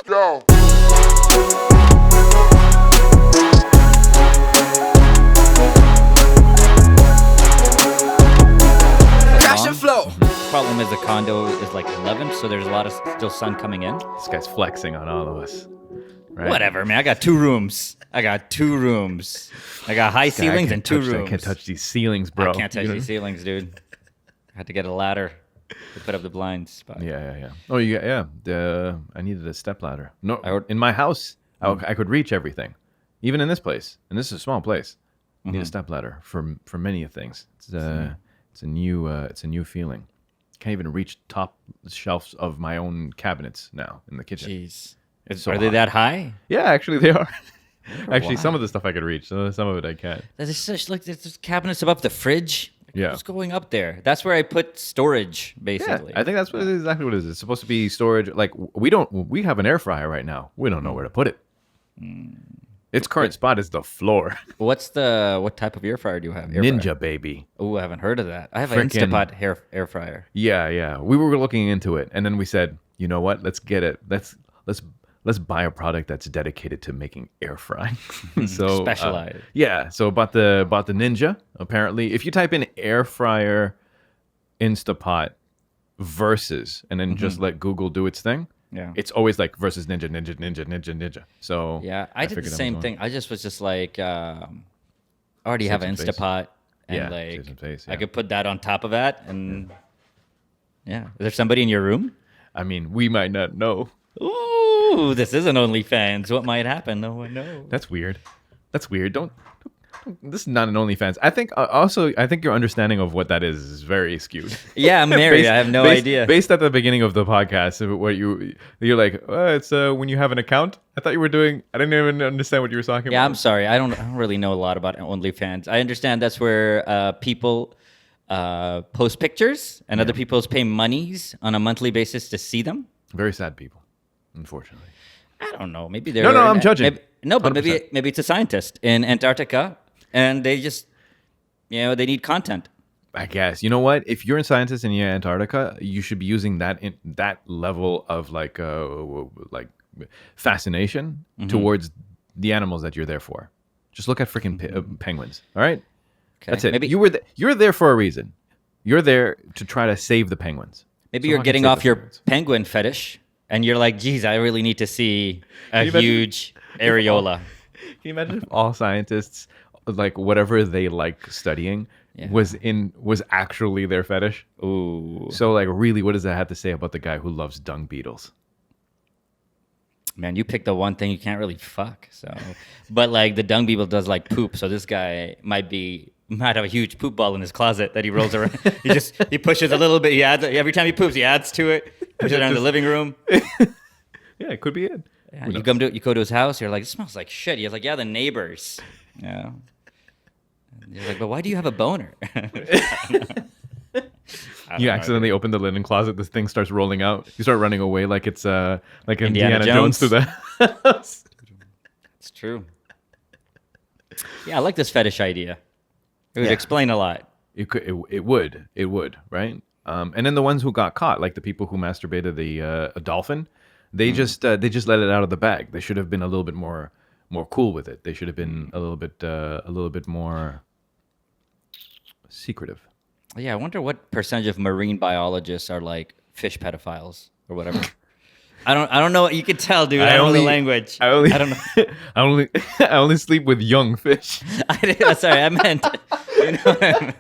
Yo. Cash and flow. Problem is the condo is like 11th, so there's a lot of still sun coming in. This guy's flexing on all of us. Right? Whatever, man. I got 2 rooms. I got high ceilings and 2 rooms. I can't touch these ceilings, bro. I can't touch these ceilings, dude. I had to get a ladder to put up the blinds. But Yeah. Oh, I needed a step ladder. No, in my house, I could reach everything, even in this place. And this is a small place. I need a step ladder for many things. It's a new feeling. Can't even reach top shelves of my own cabinets now in the kitchen. jeez. So Are they that high? Yeah, actually they are. Actually, why. some of the stuff I could reach. Some of it I can't. There's such there's cabinets above the fridge. Yeah. What's going up there? That's where I put storage, Yeah, basically. I think that's exactly what it is. It's supposed to be storage. Like we have an air fryer right now. We don't know where to put it. Its current spot is the floor. What type of air fryer do you have? Ninja baby. Oh, I haven't heard of that. I have an Frickin- Instapot air fryer. Yeah. We were looking into it, and then we said, you know what? Let's get it. Let's buy a product that's dedicated to making air frying. So Specialized. So bought the Ninja. Apparently, if you type in air fryer Instapot versus, and then just let Google do its thing, Yeah. it's always like versus Ninja. So Yeah, I did the figured that same was thing. I just was just like, I already have an some face. Instapot, and Yeah, like save some face, I yeah. could put that on top of that, and yeah. Is there somebody in your room? I mean, we might not know. Ooh, this isn't OnlyFans. What might happen? No one knows. That's weird. Don't this is not an OnlyFans. I think your understanding of what that is very skewed. Yeah, I'm married. I have no idea. Based at the beginning of the podcast, what you're like, it's when you have an account. I thought you were doing. I didn't even understand what you were talking Yeah, about. I'm sorry. I don't really know a lot about OnlyFans. I understand that's where people post pictures and other people pay monies on a monthly basis to see them. Very sad people, unfortunately. I don't know. Maybe they're No, I'm judging. But 100%. maybe it's a scientist in Antarctica, and they just they need content. I guess. You know what? If you're a scientist in Antarctica, you should be using that level of like fascination towards the animals that you're there for. Just look at freaking penguins. All right, Okay. that's it. Maybe You're there for a reason. You're there to try to save the penguins. maybe So you're fucking getting save off the your penguins. penguin fetish, and you're like, geez, I really need to see a Can you imagine- huge areola. Can you imagine if all scientists, like whatever they like studying, Yeah. was actually their fetish? Ooh, So like, really, what does that have to say about the guy who loves dung beetles? man, you picked the one thing you can't really fuck. So, but like the dung beetle does like poop, so this guy might have a huge poop ball in his closet that he rolls around. he pushes a little bit. He adds every time he poops, he adds to it. Pushes it around the living room. Yeah, it could be it. Yeah, you go to his house. You're like, it smells like shit. He's like, yeah, the neighbors. Yeah. And you're like, but why do you have a boner? You accidentally open the linen closet. This thing starts rolling out. You start running away like it's like Indiana Indiana Jones Jones. through the house. It's true. Yeah, I like this fetish idea. It would Yeah. explain a lot. It would, right? And then the ones who got caught, like the people who masturbated a dolphin, they just let it out of the bag. They should have been a little bit more cool with it. They should have been a little bit more secretive. Yeah, I wonder what percentage of marine biologists are like fish pedophiles or whatever. I don't know. You can tell, dude. I don't know the language. I don't know. I only sleep with young fish. Sorry, I meant. You know what I meant.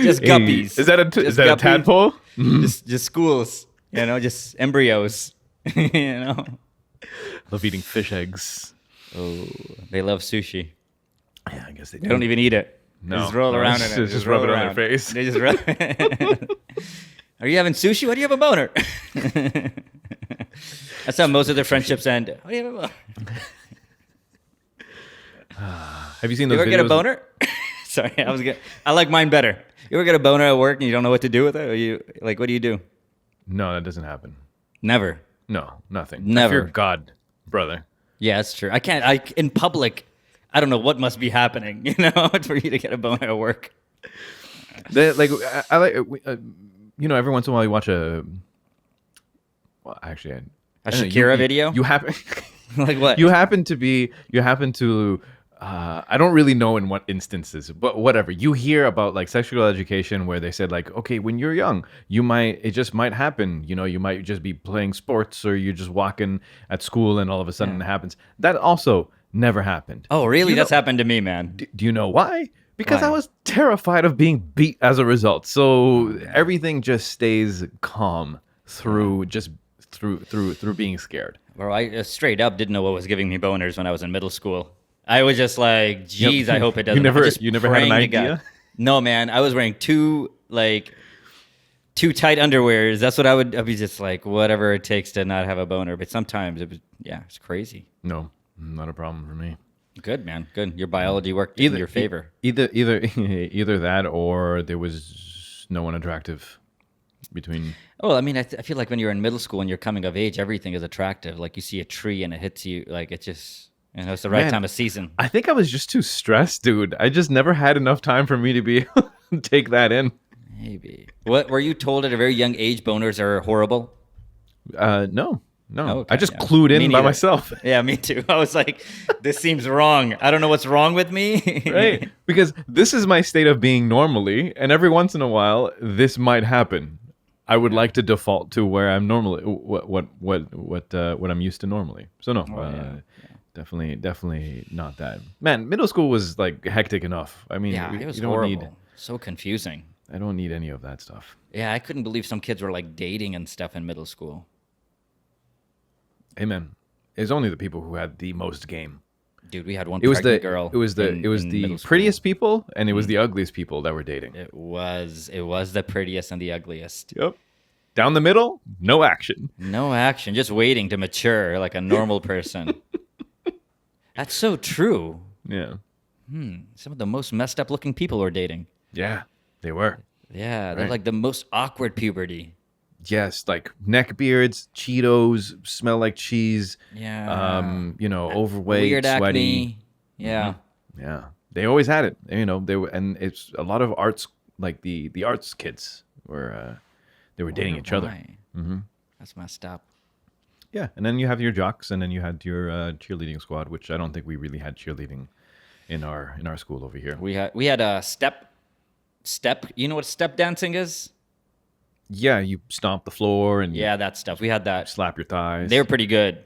Just guppies. Is that a guppies. tadpole? Just schools. Just embryos. Love eating fish eggs. Oh, they love sushi. Yeah, I guess they They don't even eat it. No. They just roll No, around it's in it. just rub roll it on their around. face. They just rub. Are you having sushi? Why do you have a boner? That's how most of their friendships end. Why do you have a boner? Have you seen You those ever videos? get a boner? Sorry, I like mine better. You ever get a boner at work and you don't know what to do with it? Or you like, what do you do? No, that doesn't happen. Never. No, nothing. Never. I fear God, brother. Yeah, that's true. I can't. In public, I don't know what must be happening. For you to get a boner at work. I like every once in a while you watch a. Well, actually, A Shakira video? You happen Like what? You happen to I don't really know in what instances, but whatever. You hear about like sexual education where they said like, okay, when you're young, it just might happen. You know, you might just be playing sports or you're just walking at school and all of a sudden it happens. That also never happened. Oh, really? That's happened to me, man. Do you know why? Because Why? I was terrified of being beat as a result. So everything just stays calm through being scared. Bro, I straight up didn't know what was giving me boners when I was in middle school. I was just like, geez, I hope it doesn't. You never had an idea? No, man. I was wearing too tight underwears. That's what I'd be just like, whatever it takes to not have a boner. But sometimes it's crazy. No, not a problem for me. Good, man. Good. Your biology worked in your favor. Either that or there was no one attractive between. Well, I mean, I feel like when you're in middle school and you're coming of age, everything is attractive. Like you see a tree and it hits you, like it just, it's the right time of season. I think I was just too stressed, dude. I just never had enough time for me to be able to take that in. Maybe. What were you told at a very young age? Boners are horrible. No. Oh, okay, I just clued in by myself. Yeah, me too. I was like, this seems wrong. I don't know what's wrong with me. Right. Because this is my state of being normally, and every once in a while, this might happen. I would like to default to where I'm normally, what I'm used to normally. So no, definitely not that. Man, middle school was like hectic enough. I mean, it was you don't horrible. So confusing. I don't need any of that stuff. Yeah, I couldn't believe some kids were like dating and stuff in middle school. Hey man, it's only the people who had the most game. Dude, we had one pregnant girl. It was the prettiest people and it was the ugliest people that were dating. It was the prettiest and the ugliest. Yep. Down the middle, no action. No action, just waiting to mature like a normal person. That's so true. Yeah. Some of the most messed up looking people were dating. Yeah, they were. Yeah, they're like the most awkward puberty. Yes, like neck beards, Cheetos, smell like cheese. Yeah. Overweight, weird sweaty. Acne. Yeah. Mm-hmm. Yeah. They always had it. They were, and it's a lot of arts, like the arts kids were they were dating each other. Mm-hmm. That's messed up. Yeah, and then you have your jocks, and then you had your cheerleading squad, which I don't think we really had cheerleading in our school over here. We had a step. You know what step dancing is? Yeah, you stomp the floor and that stuff. We had that. Slap your thighs. They were pretty good.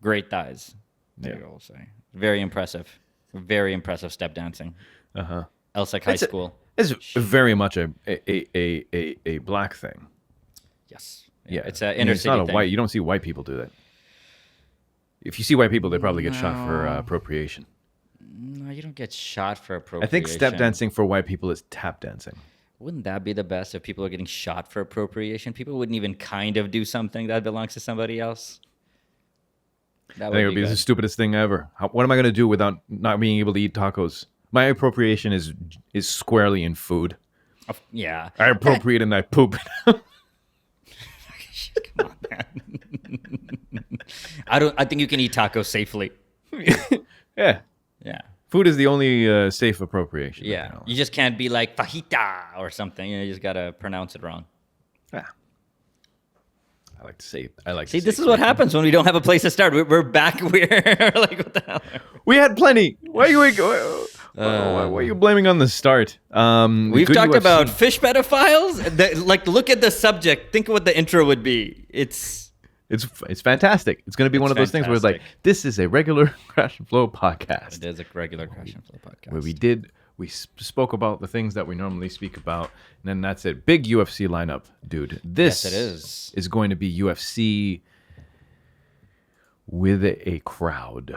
Great thighs. Yeah. I'll say. Very impressive. Very impressive step dancing. Uh-huh. Elsek High School. It's very much a black thing. Yes. Yeah. It's an inner city not a thing. white. You don't see white people do that. If you see white people, they probably get shot for appropriation. No, you don't get shot for appropriation. I think step dancing for white people is tap dancing. Wouldn't that be the best if people are getting shot for appropriation? People wouldn't even kind of do something that belongs to somebody else. I think it would be the stupidest thing ever. What am I going to do without not being able to eat tacos? My appropriation is squarely in food. Yeah. I appropriate and I poop. Come on, man. I think you can eat tacos safely. Yeah. Yeah. Food is the only safe appropriation. Yeah. You just can't be like fajita or something. You just got to pronounce it wrong. Yeah. I like to say. See, this is what happens when we don't have a place to start. We're back. We're like, what the hell? We had plenty. Why are you blaming on the start? We've talked about fish pedophiles. Look at the subject. Think of what the intro would be. It's fantastic. It's going to be one of those things where it's like, this is a regular Crash and Flow podcast. It is a regular Crash and Flow podcast. Where we spoke about the things that we normally speak about, and then that's it. Big UFC lineup, dude. This is going to be UFC with a crowd.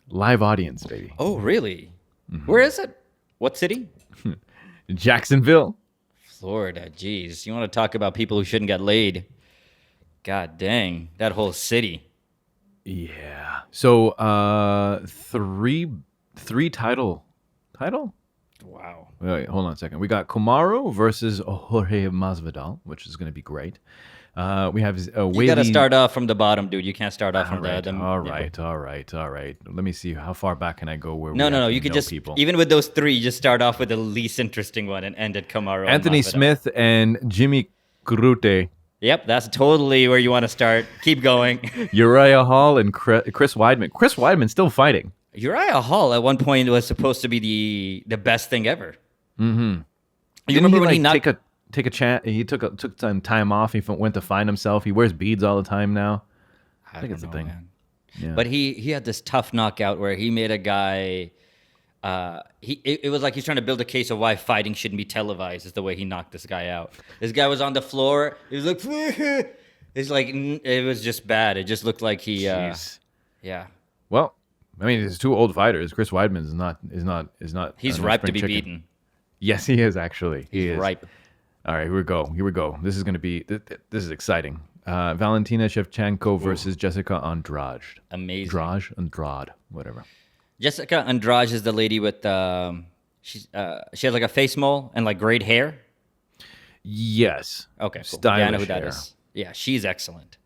Live audience, baby. Oh, really? Mm-hmm. Where is it? What city? Jacksonville. Florida. Jeez. You want to talk about people who shouldn't get laid? God dang. That whole city. Yeah. So, three title? Wow. Wait, hold on a second. We got Kamaru versus Jorge Masvidal, which is going to be great. We have you got to start off from the bottom, dude. You can't start off from the... All right. Let me see. How far back can I go where No. You could just... People. Even with those three, just start off with the least interesting one and end at Kamaru. Anthony Smith and Jimmy Crute. Yep, that's totally where you want to start. Keep going. Uriah Hall and Chris Weidman. Chris Weidman's still fighting. Uriah Hall at one point was supposed to be the best thing ever. Mm-hmm. You remember when he knocked... take a chance? He took some time off. He went to find himself. He wears beads all the time now. I think it's a thing. Man. Yeah. But he had this tough knockout where he made a guy... it was like he's trying to build a case of why fighting shouldn't be televised. Is the way he knocked this guy out. This guy was on the floor. He was like, it's like it was just bad. It just looked like he, yeah. Well, I mean, he's two old fighters. Chris Weidman is not. He's ripe to be beaten. Yes, he is actually. He's ripe. All right, here we go. This is going to be. This is exciting. Valentina Shevchenko versus Jessica Andrade. Amazing. Andrade, whatever. Jessica Andrade is the lady with she has like a face mole and like great hair. Yes. Okay. Cool. Stylish yeah, I know who that hair. is. Yeah, she's excellent.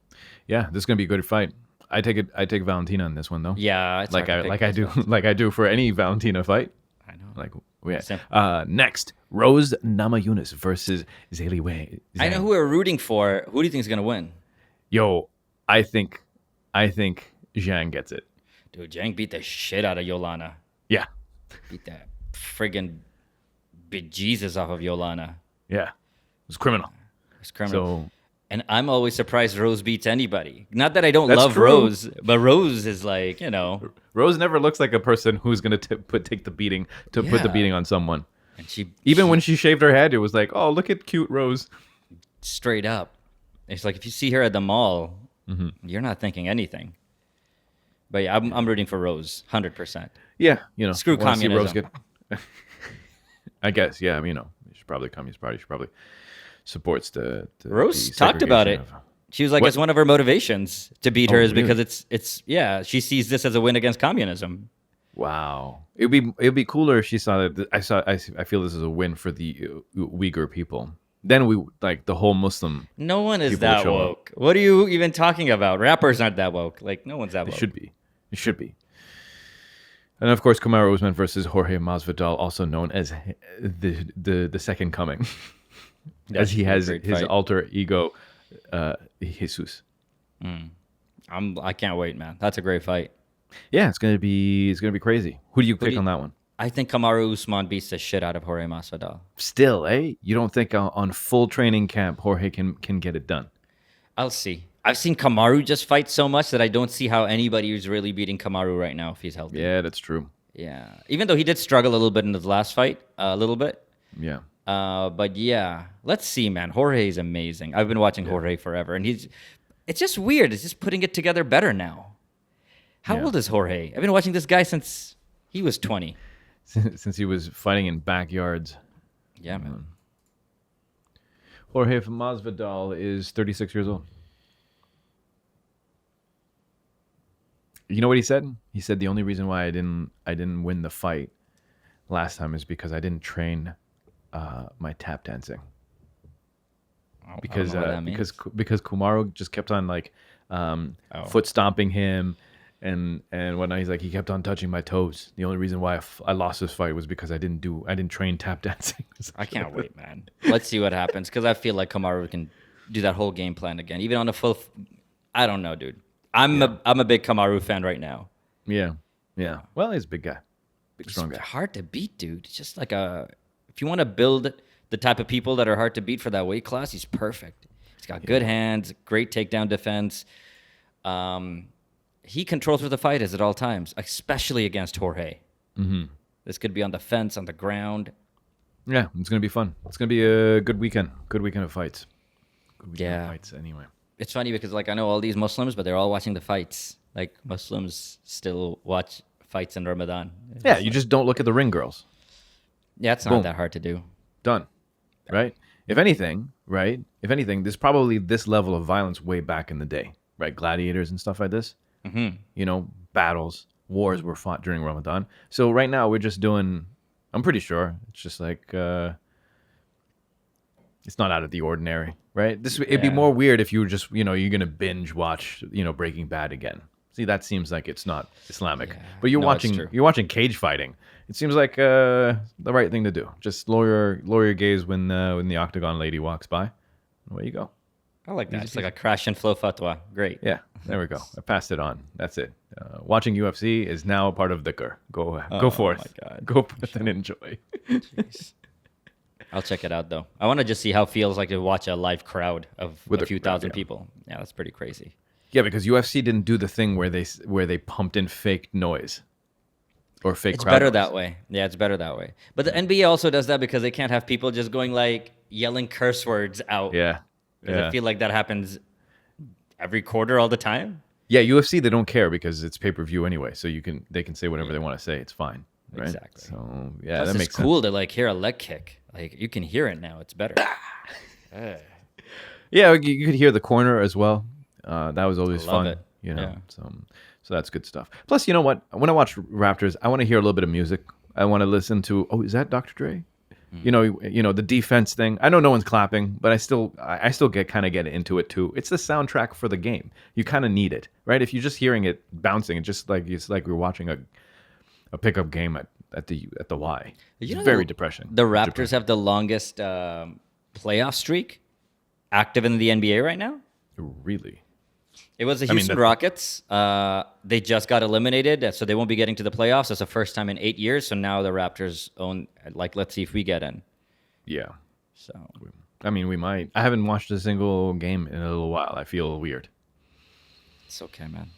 Yeah, this is gonna be a good fight. I take Valentina in this one though. Yeah, it's like I do for any Valentina fight. I know. Like next, Rose Namajunas versus Zhang Wei. I know who we're rooting for. Who do you think is gonna win? Yo, I think Zhang gets it. Dude, Zhang beat the shit out of Yolana. Yeah. Beat that friggin' bejesus off of Yolana. Yeah. It's criminal. It's criminal. So, and I'm always surprised Rose beats anybody. Not that I don't That's love true. Rose, but Rose is like, Rose never looks like a person who's going to take the beating, put the Yeah. beating on someone. And Even when she shaved her head, it was like, oh, look at cute Rose. straight up. It's like if you see her at the mall, you're not thinking anything. But yeah, I'm rooting for Rose, 100%. Yeah, Screw wanna see Rose communism. I guess, yeah. I mean, she should probably Communist Party. She probably supports the Rose the talked about it. segregation of- She was like, What? it's one of her motivations to beat her is really? because it's she sees this as a win against communism. Wow, it'd be cooler if she saw that. I feel this is a win for the Uyghur people. Then we like the whole Muslim. No one is People that show up. woke. What are you even talking about? Rappers aren't that woke. Like, no one's that woke. It should be. It should be. And of course, Kamaru Usman versus Jorge Masvidal, also known as the Second Coming, as he has Great his fight. alter ego, Jesus. I can't wait, man. That's a great fight. Yeah, it's gonna be crazy. Who do you pick on that one? I think Kamaru Usman beats the shit out of Jorge Masvidal. Still, you don't think on full training camp Jorge can get it done? I'll see. I've seen Kamaru just fight so much that I don't see how anybody is really beating Kamaru right now if he's healthy. Yeah, that's true. Yeah. Even though he did struggle a little bit in his last fight, a little bit. Yeah. But yeah, let's see, man. Jorge is amazing. I've been watching Jorge forever, and it's just weird. It's just putting it together better now. How old is Jorge? I've been watching this guy since he was 20. Since he was fighting in backyards. Yeah, man. Jorge Masvidal is 36 years old. You know what he said? He said the only reason why I didn't win the fight last time is because I didn't train my tap dancing. Because Kamaru just kept on like foot stomping him and whatnot. He's like, he kept on touching my toes. The only reason why I lost this fight was because I didn't train tap dancing. I can't wait, man. Let's see what happens because I feel like Kamaru can do that whole game plan again, even on a full. I don't know, dude. I'm a big Kamaru fan right now. Yeah. Well, he's a big guy, strong guy. It's hard to beat, dude. It's just like if you want to build the type of people that are hard to beat for that weight class, he's perfect. He's got good hands, great takedown defense. He controls where the fight is at all times, especially against Jorge. Mm-hmm. This could be on the fence, on the ground. Yeah, it's gonna be fun. It's gonna be a good weekend. Good weekend of fights. Good weekend of fights anyway. It's funny because like I know all these Muslims, but they're all watching the fights. Like Muslims still watch fights in Ramadan. Yeah, you just don't look at the ring girls. Yeah, it's not that hard to do. Done. Right? If anything, there's probably this level of violence way back in the day, right? Gladiators and stuff like this. Mm-hmm. Battles, wars were fought during Ramadan. So right now we're just doing, I'm pretty sure, it's just like, it's not out of the ordinary, right? It'd be more weird if you were just, you're going to binge watch, Breaking Bad again. See, that seems like it's not Islamic. Yeah. But you're No, watching cage fighting. It seems like the right thing to do. Just lower your gaze when the octagon lady walks by. Away you go. I like that. It's like a crash and flow fatwa. Great. Yeah, there we go. I passed it on. That's it. Watching UFC is now a part of Dhikr. Go forth. My God. Go forth and enjoy. Jeez. I'll check it out though. I want to just see how it feels like to watch a live crowd of With a a few crowd, thousand yeah. people. Yeah, that's pretty crazy. Yeah, because UFC didn't do the thing where they pumped in fake noise or fake It's crowd better noise. that way. Yeah, it's better that way. But the NBA also does that because they can't have people just going like yelling curse words out. Yeah. Because I feel like that happens every quarter all the time. Yeah, UFC they don't care because it's pay-per-view anyway, so they can say whatever they want to say. It's fine. Right? Exactly. So yeah, Plus, that it's makes cool to like hear a leg kick. Like you can hear it now. It's better. sense. Yeah, you could hear the corner as well. That was always Love fun. it. You know, Yeah. so that's good stuff. Plus, you know what? When I watch Raptors, I want to hear a little bit of music. I want to listen to. Oh, is that Dr. Dre? You know the defense thing. I know no one's clapping, but I still get into it too. It's the soundtrack for the game. You kind of need it, right? If you're just hearing it bouncing, it's like we're watching a pickup game at the Y. It's very depressing. The Raptors have the longest playoff streak active in the NBA right now. Really. It was the Houston Rockets. They just got eliminated, so they won't be getting to the playoffs. It's the first time in 8 years. So now the Raptors own. Like, let's see if we get in. Yeah. So I mean, we might. I haven't watched a single game in a little while. I feel weird. it's okay, man.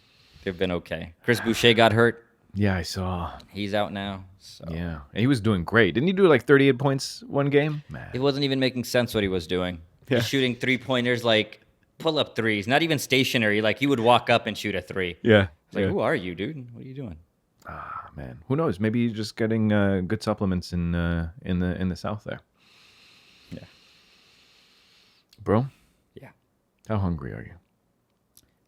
They've been okay. Chris Boucher got hurt. Yeah, I saw. He's out now. So Yeah, and he was doing great. Didn't he do like 38 points one game? Man. it wasn't even making sense what he was doing. Yeah. He's shooting 3-pointers like pull-up threes, not even stationary. Like he would walk up and shoot a three. Yeah. It's like, who are you, dude? What are you doing? Ah, man. Who knows? Maybe he's just getting good supplements in the south there. Yeah. Bro, Yeah. how hungry are you?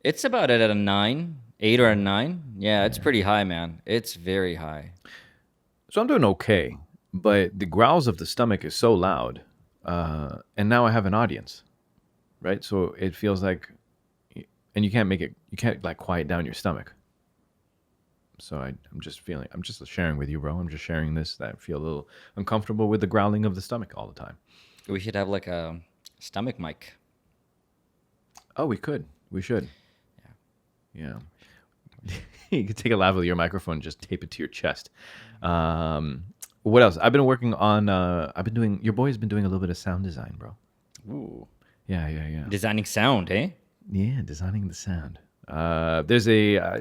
It's about at a 9, 8 or a 9. Yeah, it's pretty high, man. It's very high. So I'm doing okay, but the growls of the stomach is so loud, and now I have an audience, right? So it feels like, and you can't like quiet down your stomach. So I'm just sharing with you, bro. I'm just sharing this, that I feel a little uncomfortable with the growling of the stomach all the time. We should have like a stomach mic. Oh, we should. Yeah. You could take a lavalier microphone and just tape it to your chest. What else? I've been working on. Your boy's been doing a little bit of sound design, bro. Ooh. Yeah. Designing sound, eh? Yeah, designing the sound. I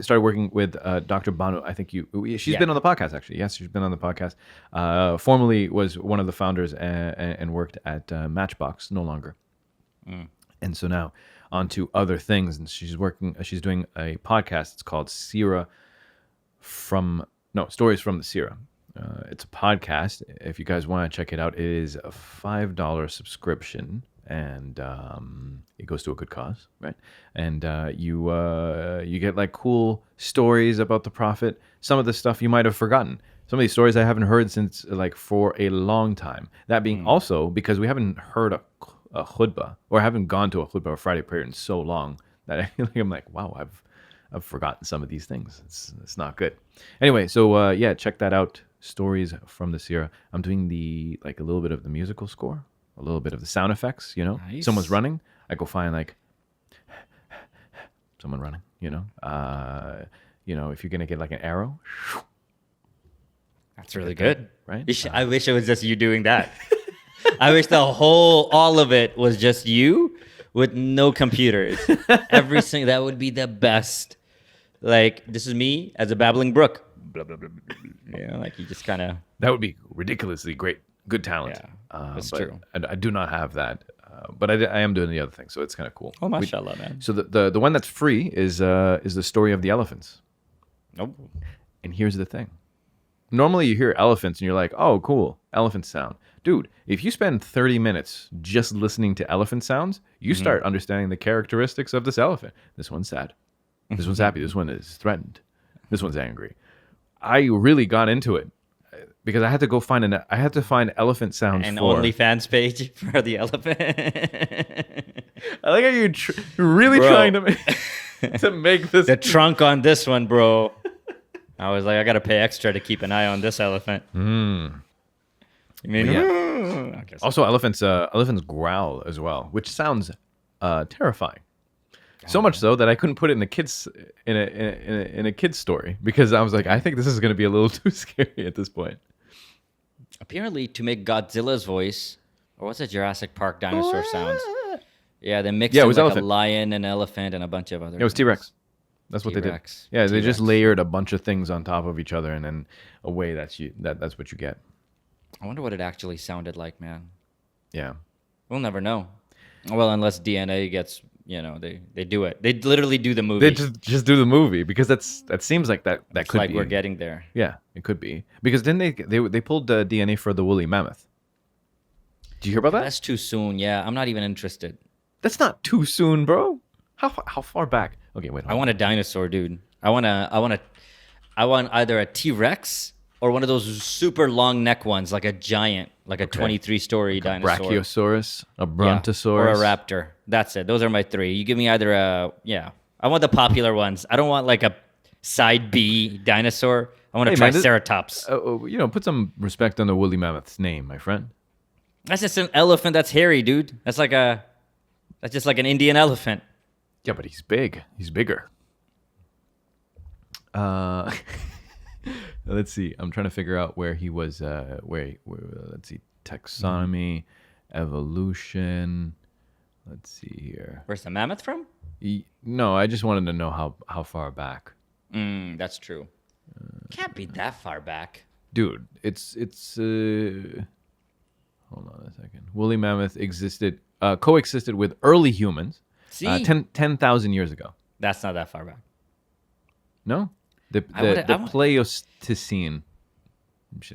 started working with Dr. Banu. I think she's been on the podcast, actually. Yes, she's been on the podcast. Formerly was one of the founders and worked at Matchbox, no longer. And so now on to other things. And she's doing a podcast. It's called Stories from the Sierra. It's a podcast. If you guys want to check it out, it is a $5 subscription. And it goes to a good cause, right? And you get like cool stories about the Prophet. Some of the stuff you might have forgotten. Some of these stories I haven't heard since like for a long time. That being also because we haven't heard a khutbah or haven't gone to a khutbah or Friday prayer in so long that I feel like I'm like, wow, I've forgotten some of these things. It's not good. Anyway, so yeah, check that out. Stories from the Sierra. I'm doing a little bit of the musical score. A little bit of the sound effects, Nice. Someone's running. I go find like someone running, if you're going to get like an arrow. That's really good. Right? I wish it was just you doing that. I wish all of it was just you with no computers. That would be the best. Like, this is me as a babbling brook. Blah, blah, blah, blah. Like you just kind of. That would be ridiculously great. Good talent. Yeah, that's but true. I do not have that, but I am doing the other thing, so it's kind of cool. Oh, mashallah, man. So the one that's free is the story of the elephants. Nope. And here's the thing. Normally you hear elephants and you're like, oh, cool, elephant sound. Dude, if you spend 30 minutes just listening to elephant sounds, you start understanding the characteristics of this elephant. This one's sad. This one's happy. This one is threatened. This one's angry. I really got into it. Because I had to find elephant sounds An for OnlyFans page for the elephant. I like how you're really trying to make this the trunk on this one, bro. I was like, I gotta pay extra to keep an eye on this elephant. You mean? Yeah. Also, elephants growl as well, which sounds terrifying. So much so that I couldn't put it in a kid's story because I was like, I think this is going to be a little too scary at this point. Apparently, to make Godzilla's voice, or what's it, Jurassic Park dinosaur sounds? Yeah, they mixed Yeah, it in was like elephant. a lion, an elephant, and a bunch of other. It was things. T-Rex. That's what they did. T-Rex. Yeah, they just T-Rex. layered a bunch of things on top of each other, and then that's what you get. I wonder what it actually sounded like, man. Yeah. We'll never know. Well, unless DNA gets, they do it. They literally do the movie. They just do the movie because that seems like that It's could like be. we're getting there. Yeah, it could be because then they pulled the DNA for the woolly mammoth. Did you hear about that? That's too soon. Yeah, I'm not even interested. That's not too soon, bro. How far back? Okay, wait. I want a dinosaur, dude. I want either a T-Rex or one of those super long neck ones, like a giant, like a 23-story dinosaur. Brachiosaurus, a Yeah, Brontosaurus, or a raptor. That's it. Those are my three. You give me either I want the popular ones. I don't want like a side B dinosaur. I want a Triceratops. Put some respect on the woolly mammoth's name, my friend. That's just an elephant that's hairy, dude. That's just like an Indian elephant. Yeah, but he's big. He's bigger. Let's see. I'm trying to figure out where he was. Let's see. Taxonomy, evolution. Let's see here. Where's the mammoth from? No, I just wanted to know how far back. That's true. Can't be that far back. Dude, it's hold on a second. Woolly mammoth coexisted with early humans. See? 10,000 years ago. That's not that far back. No? The Pleistocene.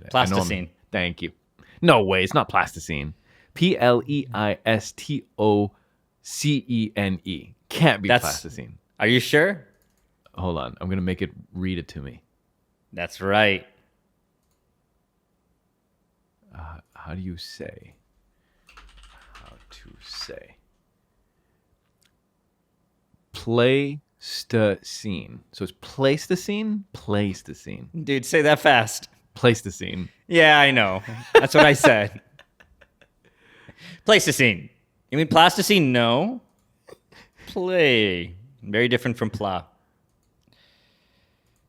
Plasticine. Thank you. No way, it's not Plasticine. Pleistocene. Can't be Plasticine. Are you sure? Hold on, I'm going to make it read it to me. That's right. How do you say? Pleistocene. So it's Pleistocene? Pleistocene. Dude, say that fast. Pleistocene. Yeah, I know. That's what I said. Pleistocene. You mean plasticine? No. Play. Very different from pla.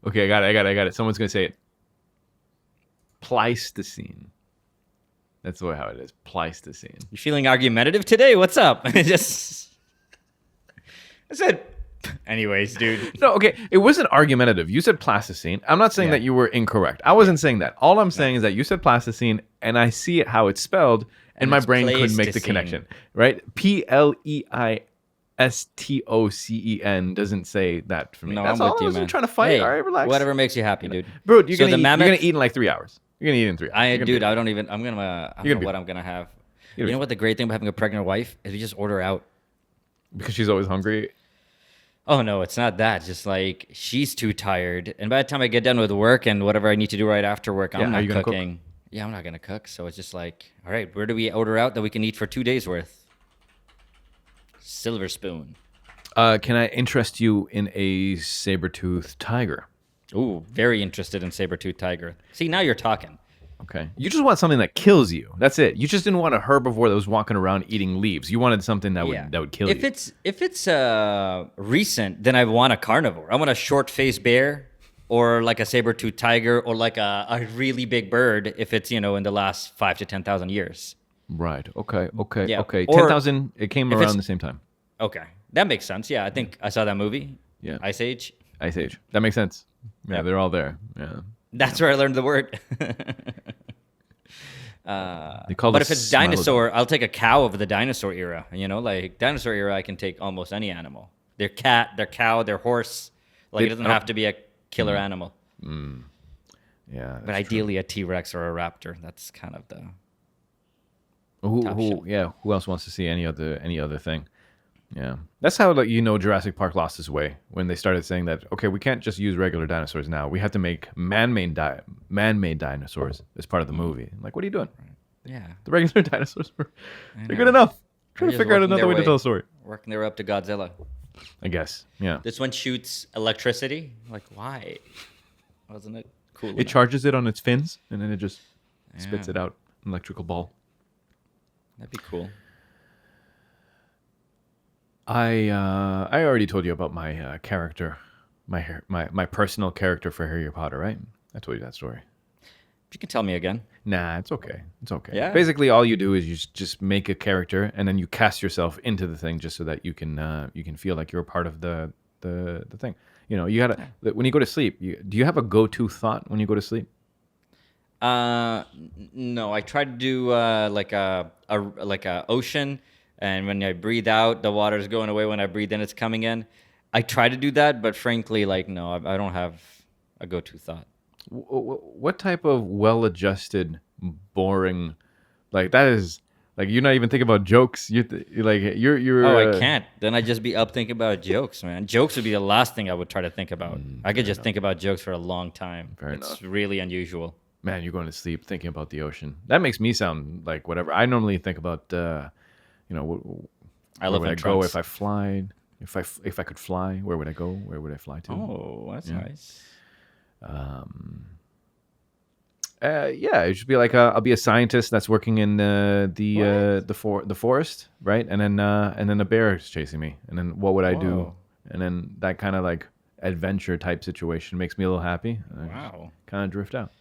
Okay, I got it. Someone's going to say it. Pleistocene. That's how it is. Pleistocene. You feeling argumentative today? What's up? I said, anyways, dude. No, okay. It wasn't argumentative. You said Plasticine. I'm not saying that you were incorrect. I wasn't saying that. All I'm saying is that you said Plasticine, and I see it how it's spelled, and my brain couldn't make the connection. Right? Pleistocene doesn't say that for me. No, That's I'm all. with I you, wasn't man. trying to fight. Hey, All right, relax. Whatever makes you happy, dude. Bro, you're So gonna eat in like 3 hours. You're gonna eat in 3 hours. I don't know what I'm gonna have. You know be what the great thing about having a pregnant wife is? We just order out. Because she's always hungry. Oh no, it's not that. Just like she's too tired, and by the time I get done with work and whatever I need to do right after work, I'm not cooking. Yeah, I'm not gonna cook. So it's just like, all right, where do we order out that we can eat for 2 days worth? Silver spoon. Can I interest you in a saber-toothed tiger? Ooh, very interested in saber-toothed tiger. See, now you're talking. Okay. You just want something that kills you. That's it. You just didn't want a herbivore that was walking around eating leaves. You wanted something that would kill you. If it's recent, then I want a carnivore. I want a short-faced bear, or like a saber-toothed tiger, or like a really big bird. If it's in the last 5 to 10,000 years. Right. Okay. Yeah. Okay. Or 10,000. It came around the same time. Okay, that makes sense. Yeah, I think I saw that movie. Yeah. Ice Age. Ice Age. That makes sense. Yeah, they're all there. Yeah. That's where I learned the word. But if it's dinosaur, I'll take a cow of the dinosaur era. Like dinosaur era, I can take almost any animal. Their cat, their cow, their horse. Like it doesn't have to be a killer animal. Yeah. But ideally, a T-Rex or a raptor. That's kind of the. Who else wants to see any other thing? Yeah, that's how Jurassic Park lost its way when they started saying that we can't just use regular dinosaurs now. We have to make man-made dinosaurs as part of the movie. Like, what are you doing? Yeah, the regular dinosaurs they're good enough. Trying to figure out another way to tell a story. Working their way up to Godzilla. I guess. Yeah. This one shoots electricity. Like, why? Wasn't it cool? It charges it on its fins and then it just spits it out, an electrical ball. That'd be cool. I already told you about my character, my personal character for Harry Potter, right? I told you that story. You can tell me again. Nah, it's okay. It's okay. Yeah. Basically, all you do is you just make a character, and then you cast yourself into the thing, just so that you can feel like you're a part of the thing. You know, you gotta when you go to sleep. Do you have a go-to thought when you go to sleep? No, I try to do like a ocean, and when I breathe out, the water's going away. When I breathe in, it's coming in. I try to do that, but frankly, like no, I don't have a go-to thought. What type of well-adjusted, boring, like that is like you're not even thinking about jokes. You're. Oh, I can't. Then I'd just be up thinking about jokes, man. Jokes would be the last thing I would try to think about. I could just think about jokes for a long time. It's really unusual. Man, you're going to sleep thinking about the ocean. That makes me sound like whatever. I normally think about, I live in go if I fly. If I could fly, where would I go? Where would I fly to? Oh, that's nice. It should be like I'll be a scientist that's working in the forest, right? And then a bear is chasing me, and then what would I do? And then that kind of like adventure type situation makes me a little happy. Wow, kind of drift out.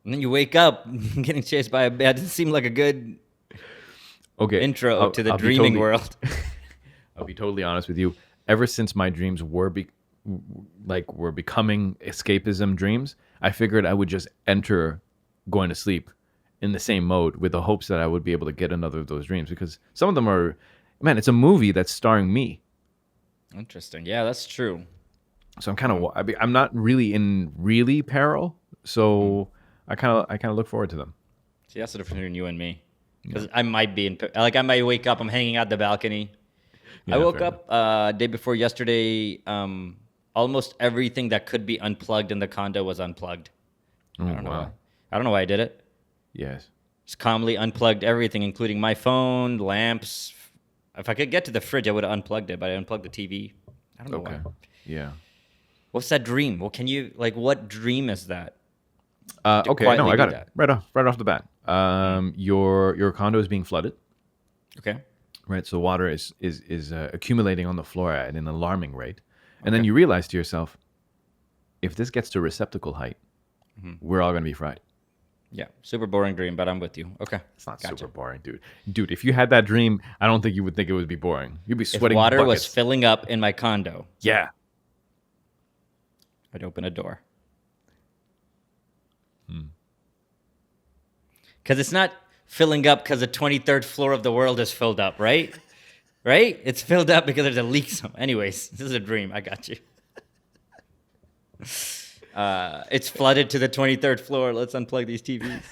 And then you wake up getting chased by a bear. Doesn't seem like a good intro to the dreaming world. I'll be totally honest with you. Ever since my dreams were becoming escapism dreams, I figured I would just enter going to sleep in the same mode with the hopes that I would be able to get another of those dreams, because some of them are, man, it's a movie that's starring me. Interesting. Yeah, that's true. So I'm not really in peril. So I kind of look forward to them. See, that's the difference between you and me. Because I might be I might wake up, I'm hanging out the balcony. Yeah, I woke up day before yesterday. Almost everything that could be unplugged in the condo was unplugged. I don't know why I did it. Yes. Just calmly unplugged everything, including my phone, lamps. If I could get to the fridge, I would have unplugged it, but I unplugged the TV. I don't know why. Yeah. What's that dream? Well, what dream is that? Okay, no, I got it. Right off the bat. Your condo is being flooded. Okay. Right, so water is accumulating on the floor at an alarming rate. And then you realize to yourself, if this gets to receptacle height, we're all going to be fried. Yeah, super boring dream, but I'm with you. Okay. It's not super boring, dude. Dude, if you had that dream, I don't think you would think it would be boring. You'd be sweating If water buckets. was filling up in my condo. Yeah. I'd open a door. Because it's not filling up because the 23rd floor of the world is filled up, right? Right? It's filled up because there's a leak somewhere. Anyways, this is a dream. I got you. It's flooded to the 23rd floor. Let's unplug these TVs.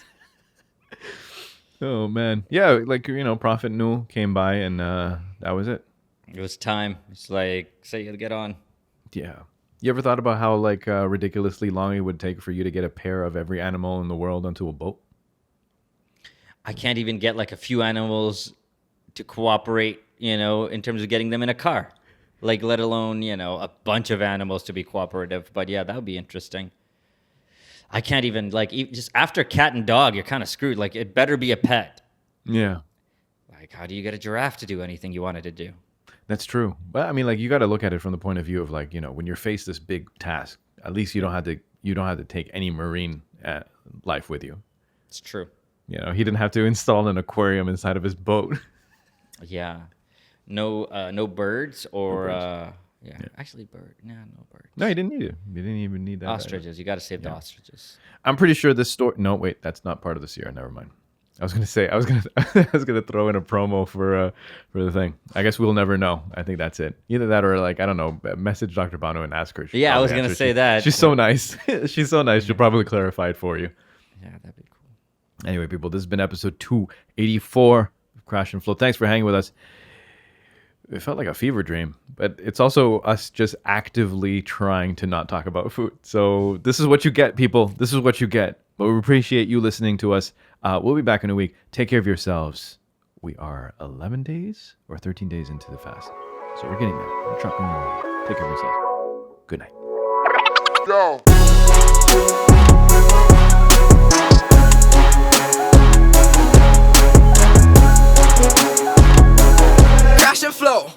Oh, man. Yeah, Prophet Nuh came by and that was it. It was time. It's like, say you get on. Yeah. You ever thought about how ridiculously long it would take for you to get a pair of every animal in the world onto a boat? I can't even get a few animals to cooperate, in terms of getting them in a car. Let alone, a bunch of animals to be cooperative. But yeah, that would be interesting. I can't even, just after cat and dog, you're kind of screwed. It better be a pet. Yeah. How do you get a giraffe to do anything you wanted to do? That's true. But I mean, you got to look at it from the point of view of when you're faced this big task, at least you don't have to take any marine life with you. It's true. He didn't have to install an aquarium inside of his boat. Yeah. No birds or actually no birds. No, he didn't need it. He didn't even need that. Ostriches. You got to save the ostriches. I'm pretty sure this story. No, wait, that's not part of the Sierra. Never mind. I was gonna throw in a promo for the thing. I guess we'll never know. I think that's it. Either that or I don't know. Message Dr. Bano and ask her. Yeah, I was gonna say that. She's so nice. She's so nice. She'll probably clarify it for you. Yeah, that'd be cool. Anyway, people, this has been episode 284 of Crash and Flow. Thanks for hanging with us. It felt like a fever dream, but it's also us just actively trying to not talk about food. So this is what you get, people. This is what you get. But we appreciate you listening to us. We'll be back in a week. Take care of yourselves. We are 11 days or 13 days into the fast. So we're getting there. We're trucking along. Take care of yourselves. Good night. Yo. Crash and flow.